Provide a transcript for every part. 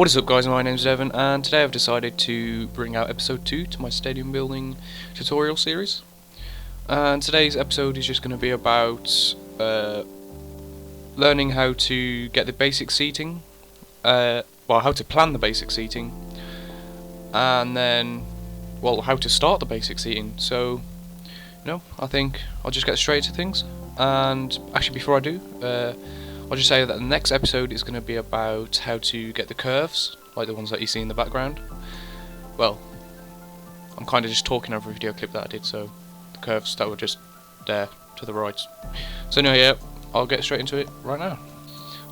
What is up guys, my name's Devon and today I've decided to bring out episode 2 to my stadium building tutorial series. And today's episode is just going to be about learning how to get the basic seating, how to plan the basic seating, and then, how to start the basic seating. So, I think I'll just get straight to things. And actually before I do, I'll just say that the next episode is going to be about how to get the curves, like the ones that you see in the background. Well, I'm kind of just talking over a video clip that I did, so the curves that were just there to the right. So anyway, yeah, I'll get straight into it right now.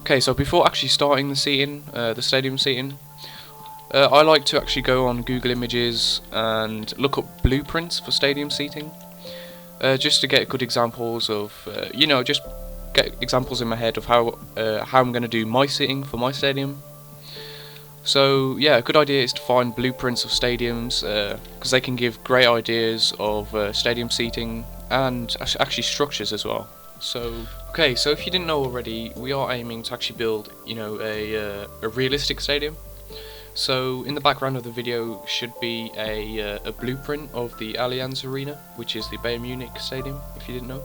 Okay, so before actually starting the seating, the stadium seating, I like to actually go on Google Images and look up blueprints for stadium seating, just to get good examples of, just get examples in my head of how I'm going to do my seating for my stadium. So yeah, a good idea is to find blueprints of stadiums, because they can give great ideas of stadium seating and actually structures as well. So okay, so if you didn't know already, we are aiming to actually build a realistic stadium. So in the background of the video should be a blueprint of the Allianz Arena, which is the Bayern Munich stadium, if you didn't know.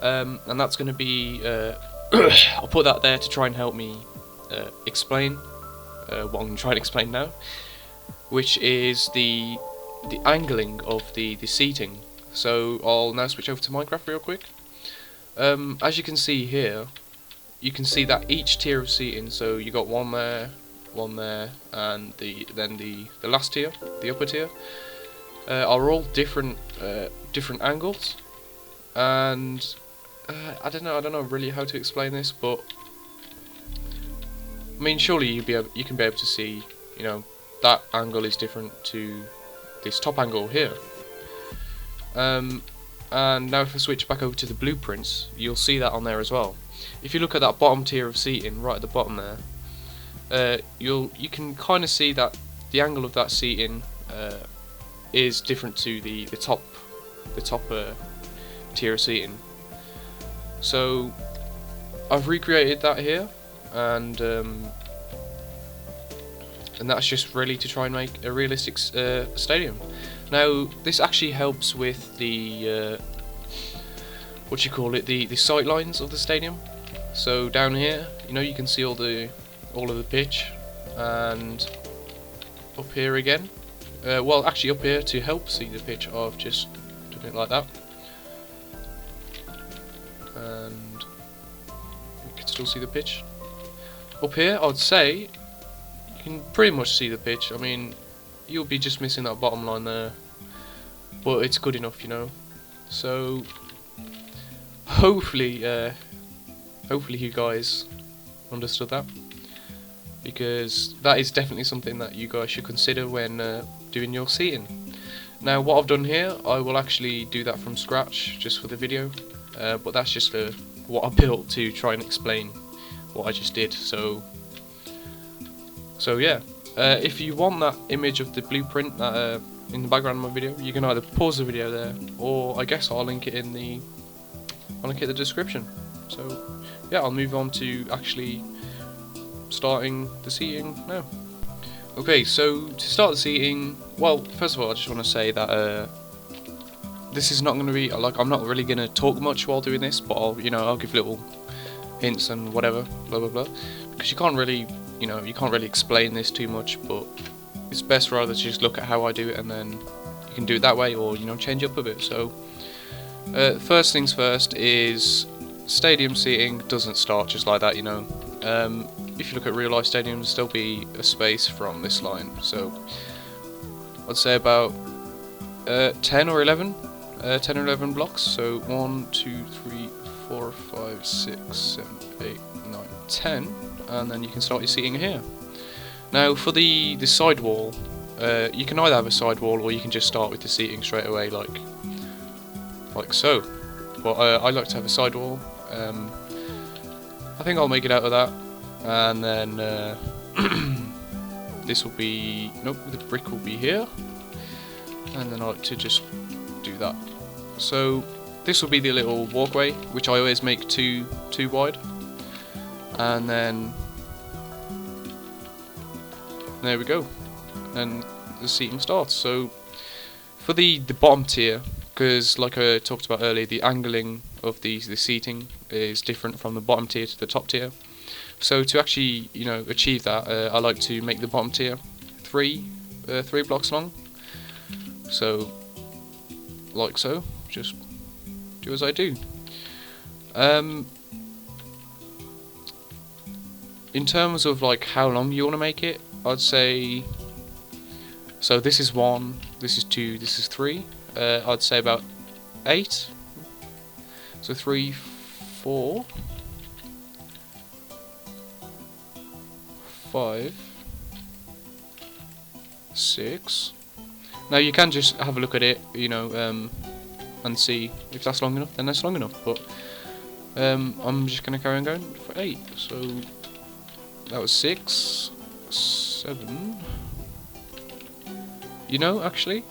And that's going to be, I'll put that there to try and help me explain what I'm going to try and explain now, which is the angling of the seating. So I'll now switch over to Minecraft real quick. As you can see here, you can see that each tier of seating, so you got one there, and then the last tier, the upper tier, are all different angles. And I don't know really how to explain this, but I mean, surely you can be able to see, that angle is different to this top angle here. And now if I switch back over to the blueprints, you'll see that on there as well. If you look at that bottom tier of seating right at the bottom there, you can kind of see that the angle of that seating is different to the top tier of seating. So I've recreated that here, and that's just really to try and make a realistic stadium. Now this actually helps with the the sight lines of the stadium. So down here, you can see all of the pitch, and up here again. Actually up here, to help see the pitch, I've just done it like that. And you can still see the pitch. Up here, I'd say you can pretty much see the pitch. I mean, you'll be just missing that bottom line there, but it's good enough, So hopefully you guys understood that, because that is definitely something that you guys should consider when doing your seating. Now what I've done here, I will actually do that from scratch just for the video. But that's just what I built to try and explain what I just did. So yeah, if you want that image of the blueprint that in the background of my video, you can either pause the video there, or I guess I'll link it in the description. So yeah, I'll move on to actually starting the seating now. Okay, so to start the seating, first of all I just want to say that this is not going to be, I'm not really going to talk much while doing this, but I'll give little hints and whatever, blah blah blah, because you can't really explain this too much, but it's best rather to just look at how I do it, and then you can do it that way, or change up a bit. So first things first is stadium seating doesn't start just like that. If you look at real life stadiums, there'll be a space from this line, so I'd say about 10 or 11 blocks. So 1, 2, 3, 4, 5, 6, 7, 8, 9, 10, and then you can start your seating here. Now for the side wall, you can either have a side wall, or you can just start with the seating straight away, like so. But I like to have a side wall. I think I'll make it out of that, and then this will be, the brick will be here, and then I like to just do that. So this will be the little walkway, which I always make too wide, and then there we go. And the seating starts. So for the bottom tier, because like I talked about earlier, the angling of the seating is different from the bottom tier to the top tier. So to actually, you know, achieve that, I like to make the bottom tier three blocks long. So like so, just do as I do. In terms of like how long you want to make it, I'd say, so this is 1, this is 2, this is 3. I'd say about 8. So 3, 4, 5, 6. Now you can just have a look at it, you know, and see if that's long enough. Then that's long enough. But I'm just gonna carry on going for 8. So that was 6, 7. You know, actually,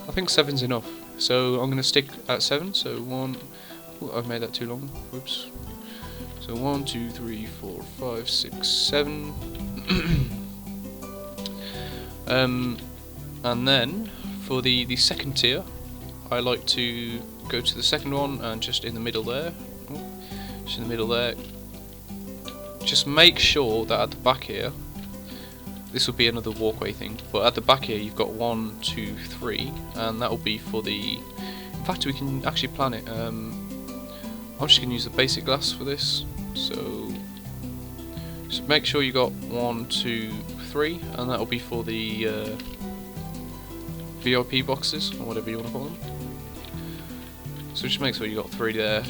I think 7's enough. So I'm gonna stick at 7. So 1. Ooh, I've made that too long. Whoops. So 1, 2, 3, 4, 5, 6, 7. And then for the second tier, I like to go to the second one and just in the middle there. Just in the middle there. Just make sure that at the back here, this will be another walkway thing, but at the back here you've got 1, 2, 3, and that will be for the. In fact, we can actually plan it. I'm just going to use the basic glass for this. So just make sure you got 1, 2, 3, and that will be for the VIP boxes or whatever you want to call them. So just make sure you got 3 there,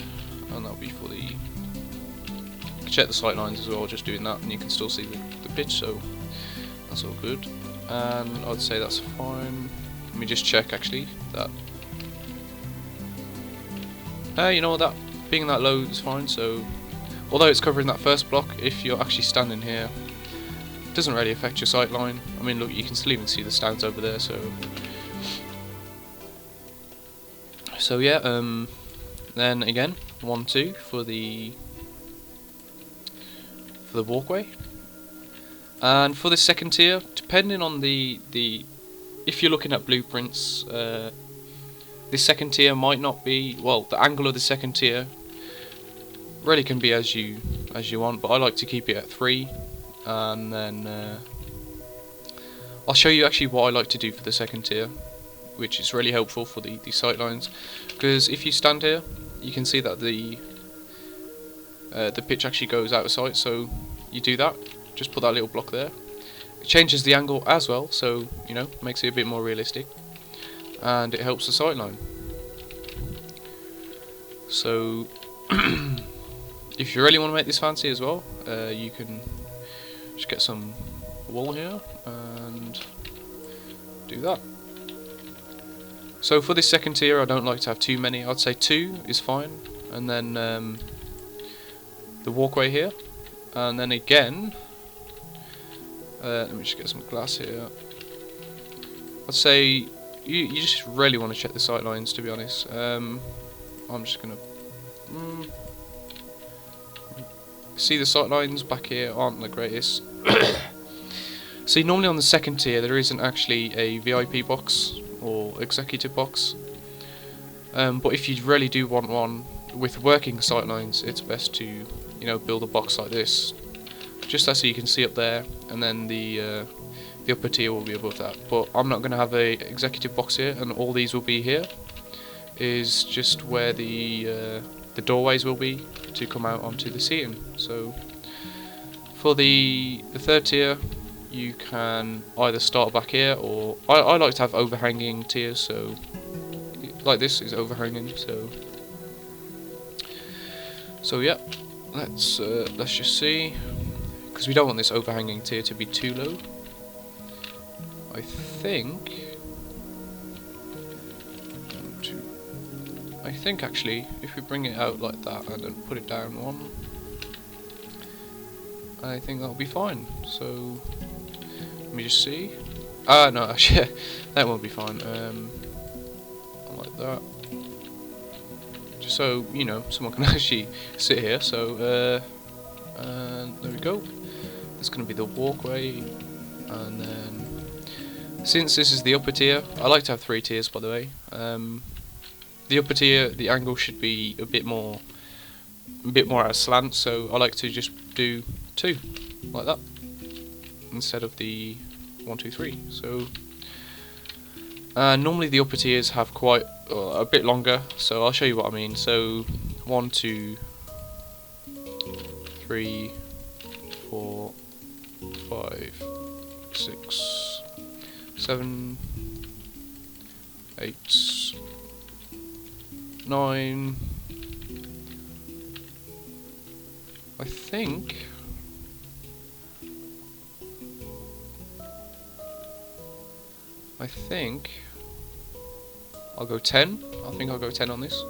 and that'll be for the. You can check the sight lines as well, just doing that, and you can still see the pitch. So that's all good, and I'd say that's fine. Let me just check actually that. You know what, that being that low is fine. So although it's covering that first block, if you're actually standing here, it doesn't really affect your sight line. I mean, look, you can still even see the stands over there. So yeah. Then again, 1, 2 for the walkway. And for the second tier, depending on the if you're looking at blueprints, this second tier might not be, well, the angle of the second tier really can be as you want, but I like to keep it at 3, and then I'll show you actually what I like to do for the second tier, which is really helpful for the sight lines, because if you stand here, you can see that the pitch actually goes out of sight. So you do that. Just put that little block there. It changes the angle as well, so you know, makes it a bit more realistic, and it helps the sight line. So if you really want to make this fancy as well, you can just get some wool here and do that. So for this second tier, I don't like to have too many. I'd say 2 is fine, and then the walkway here, and then again. Let me just get some glass here. I'd say you just really want to check the sight lines, to be honest. I'm just gonna see the sight lines back here aren't the greatest. See, normally on the second tier there isn't actually a VIP box or executive box, but if you really do want one with working sight lines, it's best to, you know, build a box like this. Just so you can see up there, and then the upper tier will be above that. But I'm not going to have a executive box here, and all these will be here. Is just where the doorways will be to come out onto the seating. So for the third tier, you can either start back here, or I like to have overhanging tiers. So like this is overhanging. So yeah, let's just see. Because we don't want this overhanging tier to be too low. I think actually, if we bring it out like that and then put it down 1, I think that'll be fine. So let me just see. No, actually that won't be fine. Like that. Just so you know, someone can actually sit here. So and there we go. it's going to be the walkway, and then since this is the upper tier, I like to have 3 tiers by the way. The upper tier, the angle should be a bit more at a slant, so I like to just do 2 like that instead of the 1, 2, 3. So normally the upper tiers have quite a bit longer, so I'll show you what I mean. So 1, 2, 3, 4, 5, 6, 7, 8, 9. I think I'll go 10. I think I'll go 10 on this,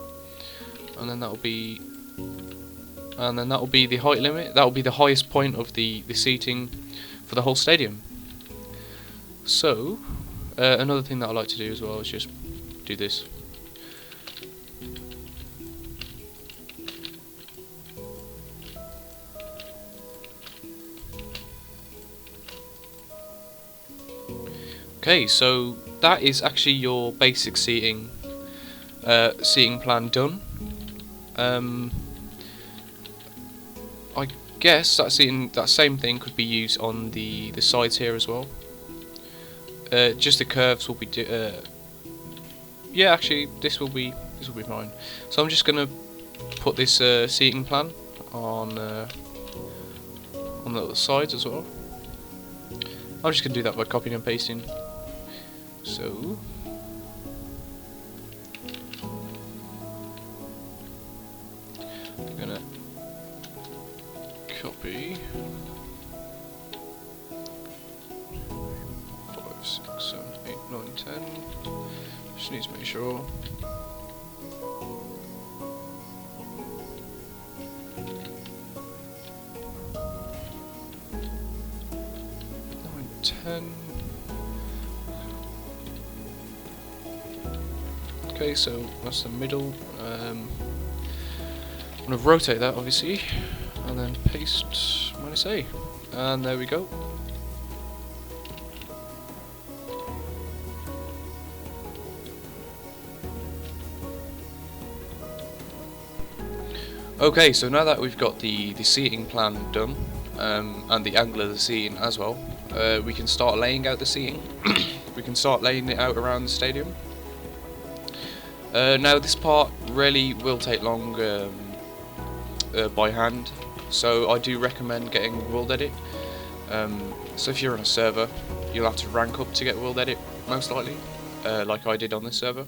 and then that'll be the height limit. That'll be the highest point of the seating for the whole stadium. So another thing that I like to do as well is just do this. Okay, so that is actually your basic seating plan done. I guess that same thing could be used on the sides here as well. Just the curves will be yeah, actually this will be fine. So I'm just gonna put this seating plan on the other sides as well. I'm just gonna do that by copying and pasting. So I'm gonna copy 5, 6, 7, 8, 9, 10. Just need to make sure. 9, 10. Okay, so that's the middle. I'm going to rotate that obviously, and then paste -A, and there we go. Okay, so now that we've got the seating plan done, and the angle of the seating as well, we can start laying out the seating. We can start laying it out around the stadium. Now this part really will take long by hand, so I do recommend getting World Edit. So if you're on a server, you'll have to rank up to get World Edit, most likely, like I did on this server.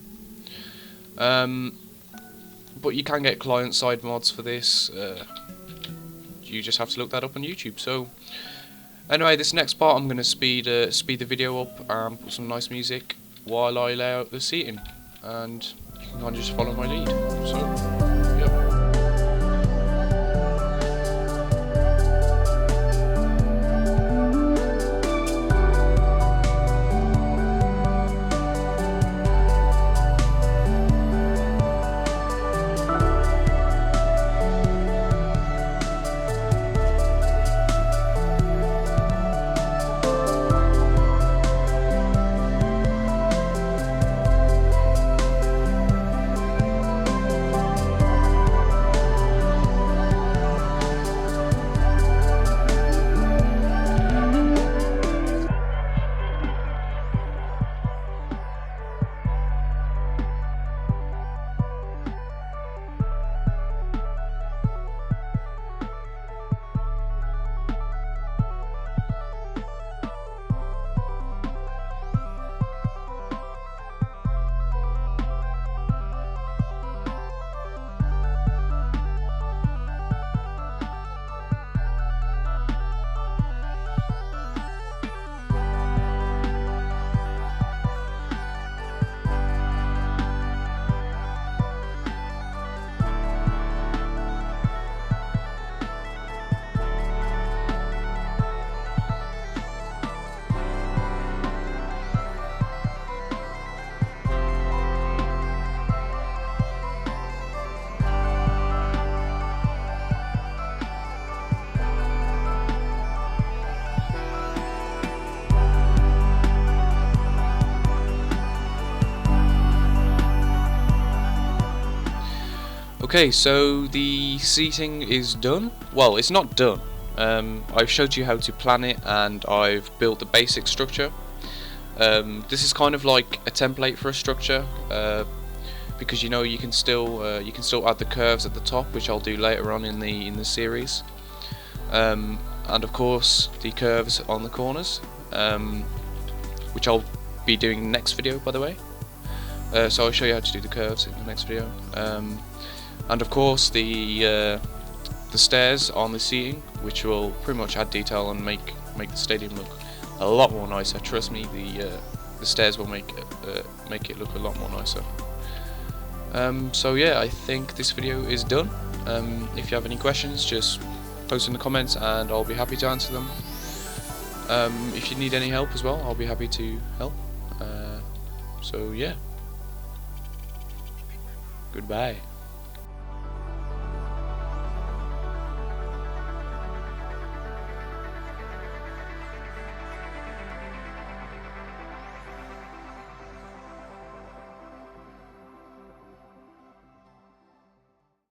But you can get client-side mods for this. You just have to look that up on YouTube. So anyway, this next part I'm going to speed the video up and put some nice music while I lay out the seating, and you can kind of just follow my lead. So, yep. Okay, so the seating is done. Well, it's not done. I've showed you how to plan it, and I've built the basic structure. This is kind of like a template for a structure, because you know you can still add the curves at the top, which I'll do later on in the series, and of course the curves on the corners, which I'll be doing in the next video, by the way. So I'll show you how to do the curves in the next video, and of course the stairs on the seating, which will pretty much add detail and make the stadium look a lot more nicer. Trust me, the stairs will make it look a lot more nicer. So yeah, I think this video is done. If you have any questions, just post in the comments and I'll be happy to answer them. If you need any help as well, I'll be happy to help. So yeah, goodbye.